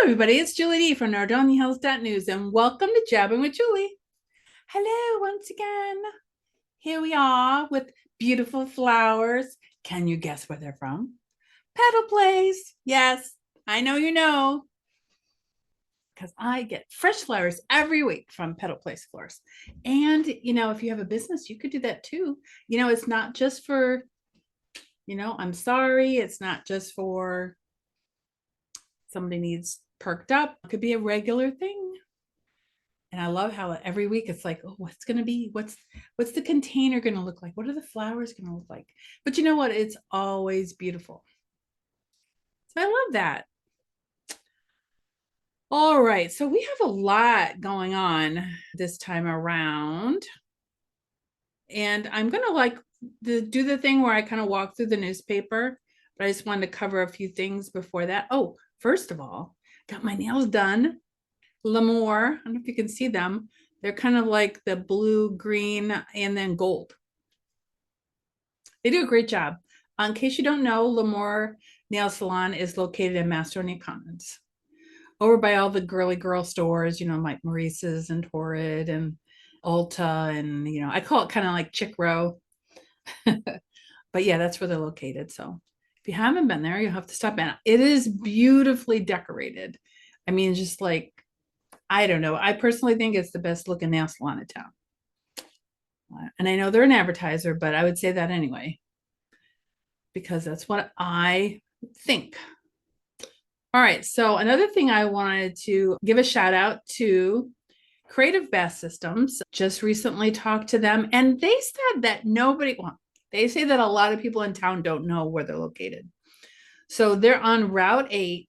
everybody, it's Julie D from NordoneHills.news, and welcome to Jabbering with Julie. Hello, once again. Here we are with beautiful flowers. Can you guess where they're from? Petal Place. Yes, I know you know, because I get fresh flowers every week from Petal Place Florist. And, if you have a business, you could do that too. It's not just for, I'm sorry, it's not just for somebody needs perked up. It could be a regular thing. And I love how every week it's like, oh, what's going to be? What's the container going to look like? What are the flowers going to look like? But you know what? It's always beautiful. So I love that. All right. So we have a lot going on this time around. And I'm going to do the thing where I kind of walk through the newspaper, but I just wanted to cover a few things before that. Oh, first of all, got my nails done. L'Amour, I don't know if you can see them. They're kind of like the blue, green, and then gold. They do a great job. In case you don't know, L'Amour Nail Salon is located in Masteroni Commons, over by all the girly girl stores, like Maurice's and Torrid and Ulta. And, I call it kind of like Chick Row. But yeah, that's where they're located. So if you haven't been there, you'll have to stop in. It is beautifully decorated. I mean, just like, I don't know. I personally think it's the best looking nail salon in town. And I know they're an advertiser, but I would say that anyway, because that's what I think. All right. So another thing I wanted to give a shout out to Creative Bath Systems. Just recently talked to them, and they said that they say that a lot of people in town don't know where they're located. So they're on Route 8,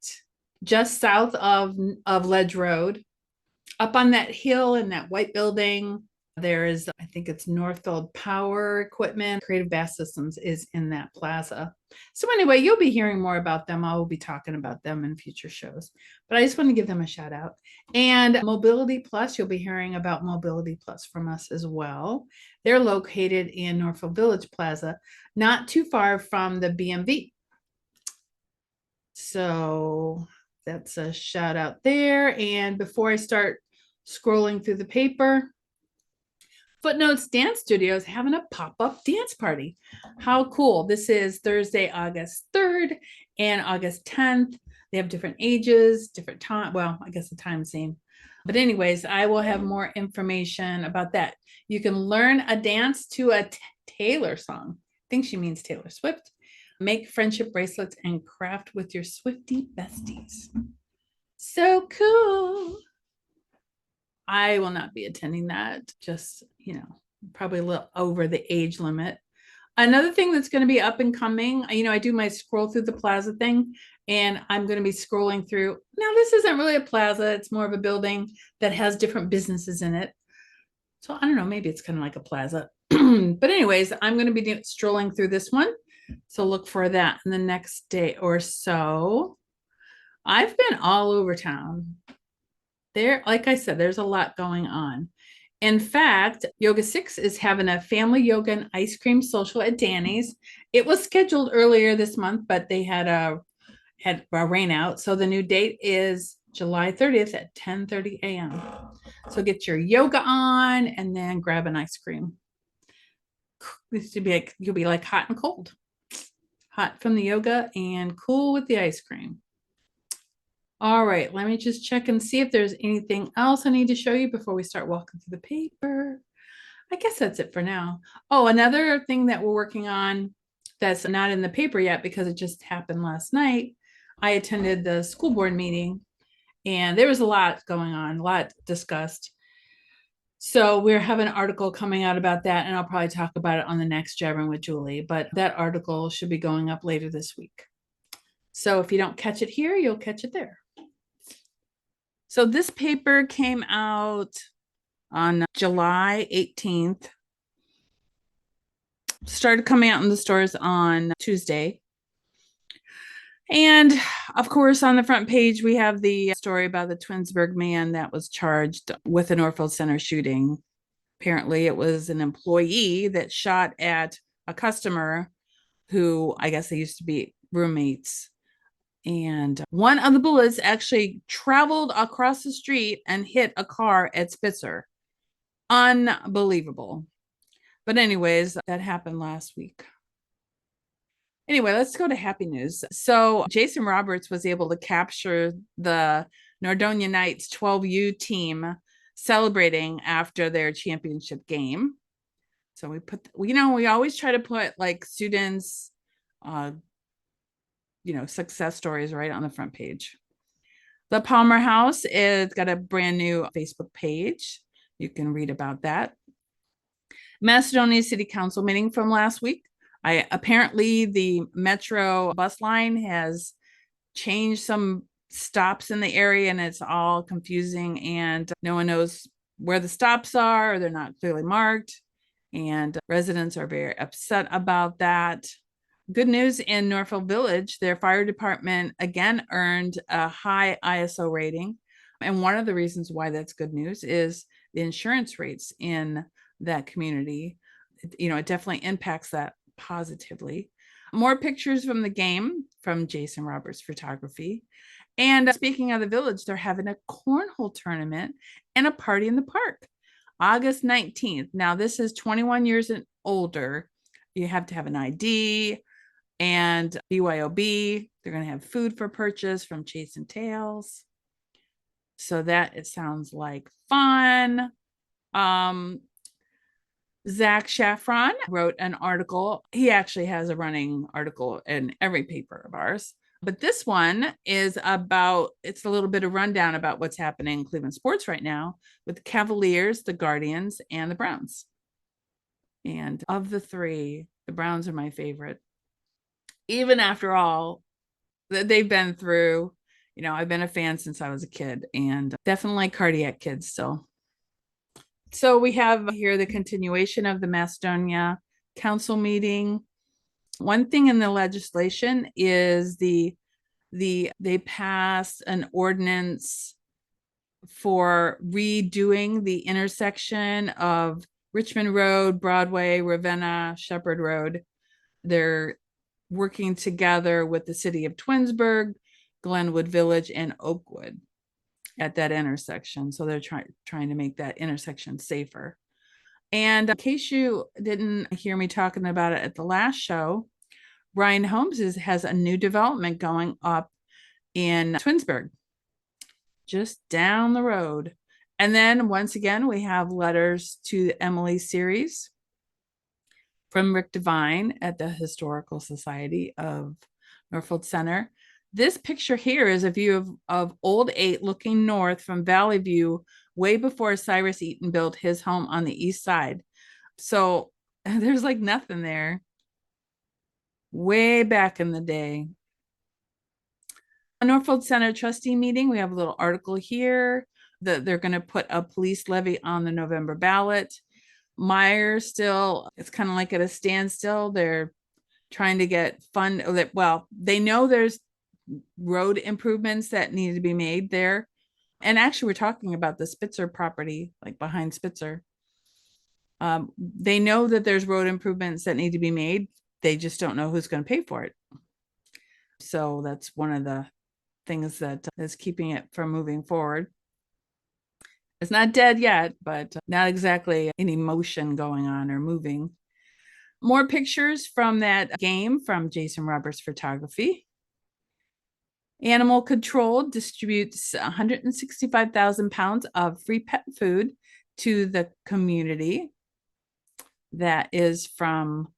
just south of Ledge Road. Up on that hill in that white building, there is, I think it's Northfield Power Equipment. Creative Bath Systems is in that plaza. So anyway, you'll be hearing more about them. I will be talking about them in future shows, but I just want to give them a shout out. And Mobility Plus, you'll be hearing about Mobility Plus from us as well. They're located in Northfield Village Plaza, not too far from the BMV. So that's a shout out there. And before I start scrolling through the paper, Footnotes Dance Studios having a pop-up dance party. How cool. This is Thursday, August 3rd and August 10th. They have different ages, different time. Well, I guess the time's same. But anyways, I will have more information about that. You can learn a dance to a Taylor song. I think she means Taylor Swift. Make friendship bracelets and craft with your Swiftie besties. So cool. I will not be attending that. Just, probably a little over the age limit. Another thing that's going to be up and coming, I do my scroll through the plaza thing, and I'm going to be scrolling through. Now, this isn't really a plaza. It's more of a building that has different businesses in it. So I don't know, maybe it's kind of like a plaza. But anyways, I'm going to be strolling through this one. So look for that in the next day or so. I've been all over town. There, like I said, there's a lot going on. In fact, Yoga 6 is having a family yoga and ice cream social at Danny's. It was scheduled earlier this month, but they had a rain out. So the new date is July 30th at 10:30 a.m. So get your yoga on and then grab an ice cream. This should be like, you'll be like hot and cold. Hot from the yoga and cool with the ice cream. All right, let me just check and see if there's anything else I need to show you before we start walking through the paper. I guess that's it for now. Oh, another thing that we're working on that's not in the paper yet because it just happened last night. I attended the school board meeting and there was a lot going on, a lot discussed. So we're having an article coming out about that, and I'll probably talk about it on the next Jabbering with Julie, but that article should be going up later this week. So if you don't catch it here, you'll catch it there. So this paper came out on July 18th. Started coming out in the stores on Tuesday. And of course, on the front page, we have the story about the Twinsburg man that was charged with the Northfield Center shooting. Apparently, it was an employee that shot at a customer who, I guess they used to be roommates. And one of the bullets actually traveled across the street and hit a car at Spitzer. Unbelievable. But anyways, that happened last week. Anyway, let's go to happy news. So Jason Roberts was able to capture the Nordonia Knights 12U team celebrating after their championship game. So we always try to put like students, success stories right on the front page. The Palmer House is got a brand new Facebook page. You can read about that. Macedonia City Council meeting from last week. Apparently the Metro bus line has changed some stops in the area and it's all confusing and no one knows where the stops are or they're not clearly marked. And residents are very upset about that. Good news in Norfolk Village, their fire department again earned a high ISO rating. And one of the reasons why that's good news is the insurance rates in that community. It definitely impacts that positively. More pictures from the game from Jason Roberts Photography. And speaking of the village, they're having a cornhole tournament and a party in the park, August 19th. Now, this is 21 years and older. You have to have an ID and BYOB. They're going to have food for purchase from Chase and Tails. So that it sounds like fun. Zach Shaffron wrote an article. He actually has a running article in every paper of ours. But this one is it's a little bit of rundown about what's happening in Cleveland sports right now with the Cavaliers, the Guardians, and the Browns. And of the three, the Browns are my favorite. Even after all that they've been through, I've been a fan since I was a kid and definitely like cardiac kids still. So we have here the continuation of the Macedonia Council meeting. One thing in the legislation is they passed an ordinance for redoing the intersection of Richmond Road, Broadway, Ravenna, Shepherd Road. They're working together with the city of Twinsburg, Glenwood Village, and Oakwood at that intersection. So they're trying to make that intersection safer. And in case you didn't hear me talking about it at the last show, Ryan Holmes has a new development going up in Twinsburg, just down the road. And then once again, we have letters to Emily series from Rick Devine at the Historical Society of Norfolk Center. This picture here is a view of Old 8 looking north from Valley View, way before Cyrus Eaton built his home on the east side. So there's like nothing there. Way back in the day. A Norfolk Center trustee meeting. We have a little article here that they're going to put a police levy on the November ballot. Meyer still, it's kind of like at a standstill. They're trying to get fund. Well, they know there's road improvements that need to be made there. And actually, we're talking about the Spitzer property, like behind Spitzer. They know that there's road improvements that need to be made. They just don't know who's going to pay for it. So that's one of the things that is keeping it from moving forward. It's not dead yet, but not exactly any motion going on or moving. More pictures from that game from Jason Roberts Photography. Animal Control distributes 165,000 pounds of free pet food to the community. That is from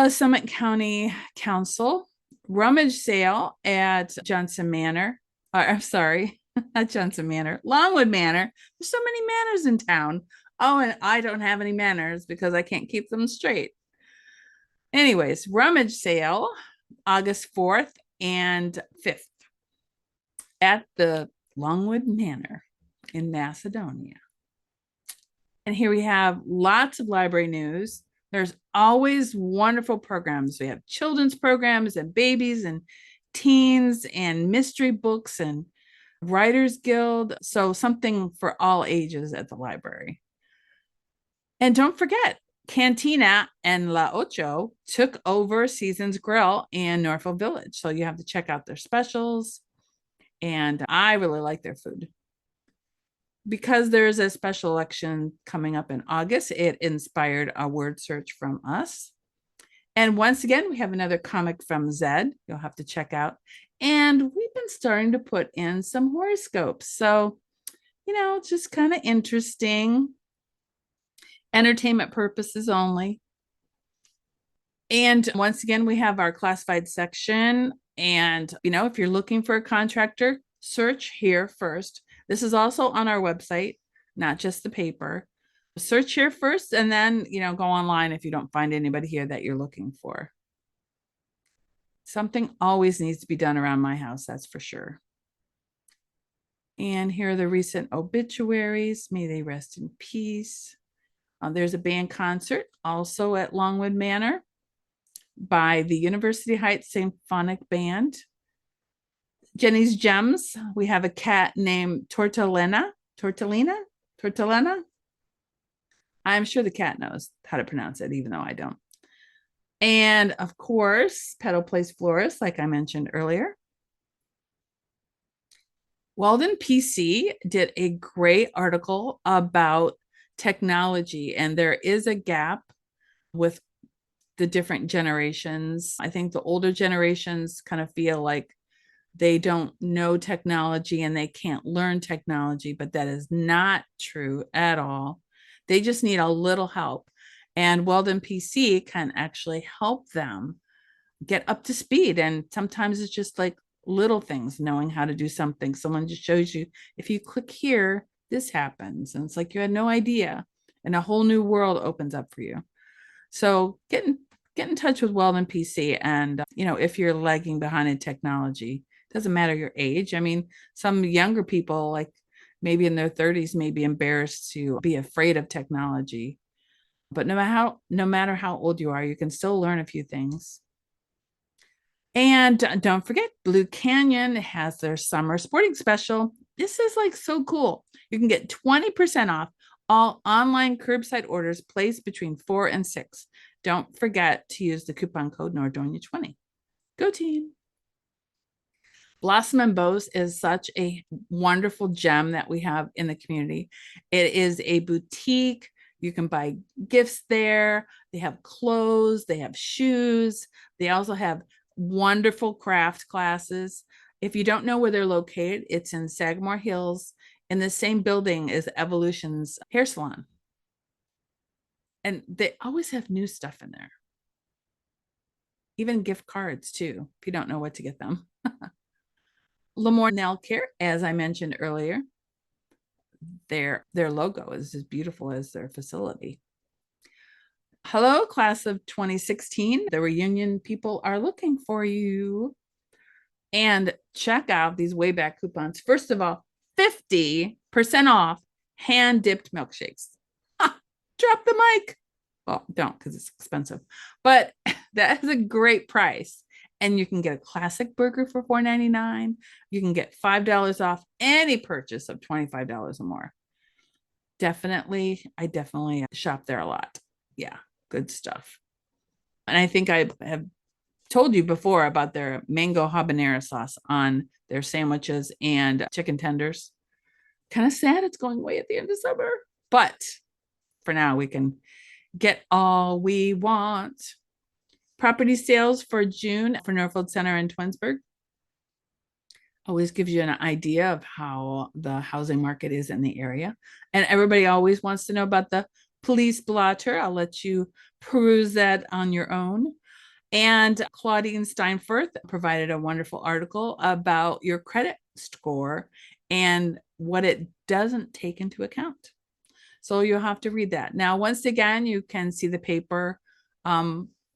Summit County Council. Rummage sale at Johnson Manor. I'm sorry, not Johnson Manor, Longwood Manor. There's so many manors in town. Oh, and I don't have any manors because I can't keep them straight. Anyways, rummage sale, August 4th and 5th at the Longwood Manor in Macedonia. And here we have lots of library news. There's always wonderful programs. We have children's programs and babies and teens and mystery books and Writers Guild. So something for all ages at the library. And don't forget, Cantina and La Ocho took over Seasons Grill in Norfolk Village. So you have to check out their specials. And I really like their food. Because there's a special election coming up in August, it inspired a word search from us. And once again, we have another comic from Zed you'll have to check out. And we've been starting to put in some horoscopes. So, it's just kind of interesting. Entertainment purposes only. And once again, we have our classified section. And, if you're looking for a contractor, search here first. This is also on our website, not just the paper. Search here first and then, go online if you don't find anybody here that you're looking for. Something always needs to be done around my house, that's for sure. And here are the recent obituaries. May they rest in peace. There's a band concert also at Longwood Manor by the University Heights Symphonic Band. Jenny's Gems, we have a cat named Tortellina. I'm sure the cat knows how to pronounce it, even though I don't. And of course, Petal Place Florist, like I mentioned earlier. Walden PC did a great article about technology, and there is a gap with the different generations. I think the older generations kind of feel like they don't know technology and they can't learn technology, but that is not true at all. They just need a little help. And Weldon PC can actually help them get up to speed. And sometimes it's just like little things, knowing how to do something. Someone just shows you, if you click here, this happens. And it's like you had no idea. And a whole new world opens up for you. So get in touch with Weldon PC. And, if you're lagging behind in technology, doesn't matter your age. I mean, some younger people, like maybe in their 30s, may be embarrassed to be afraid of technology. But no matter how old you are, you can still learn a few things. And don't forget, Blue Canyon has their summer sporting special. This is like so cool. You can get 20% off all online curbside orders placed between 4 and 6. Don't forget to use the coupon code Nordonia20. Go team. Blossom and Bows is such a wonderful gem that we have in the community. It is a boutique. You can buy gifts there. They have clothes, they have shoes. They also have wonderful craft classes. If you don't know where they're located, it's in Sagamore Hills in the same building as Evolution's hair salon. And they always have new stuff in there. Even gift cards too, if you don't know what to get them. Lemoore Nail Care, as I mentioned earlier, their logo is as beautiful as their facility. Hello, class of 2016. The reunion people are looking for you. And check out these way back coupons. First of all, 50% off hand-dipped milkshakes. Drop the mic. Well, don't, because it's expensive. But that is a great price. And you can get a classic burger for $4.99. You can get $5 off any purchase of $25 or more. I definitely shop there a lot. Yeah, good stuff. And I think I have told you before about their mango habanero sauce on their sandwiches and chicken tenders. Kind of sad it's going away at the end of summer, but for now we can get all we want. Property sales for June for Norfolk Center and Twinsburg always gives you an idea of how the housing market is in the area. And everybody always wants to know about the police blotter. I'll let you peruse that on your own. And Claudine Steinfurth provided a wonderful article about your credit score and what it doesn't take into account. So you'll have to read that. Now, once again, you can see the paper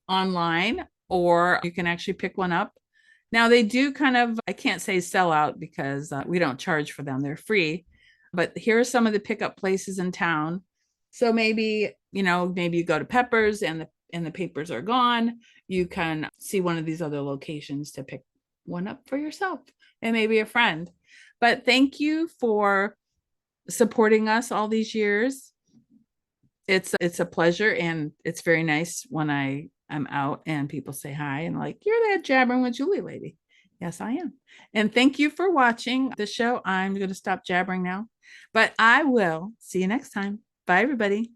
online, or you can actually pick one up. Now they do kind of, I can't say sell out because we don't charge for them. They're free. But here are some of the pickup places in town. So maybe you go to Peppers and the papers are gone. You can see one of these other locations to pick one up for yourself and maybe a friend. But thank you for supporting us all these years. It's a pleasure, and it's very nice when I'm out and people say hi and like, you're that Jabbering with Julie lady. Yes, I am. And thank you for watching the show. I'm going to stop jabbering now, but I will see you next time. Bye, everybody.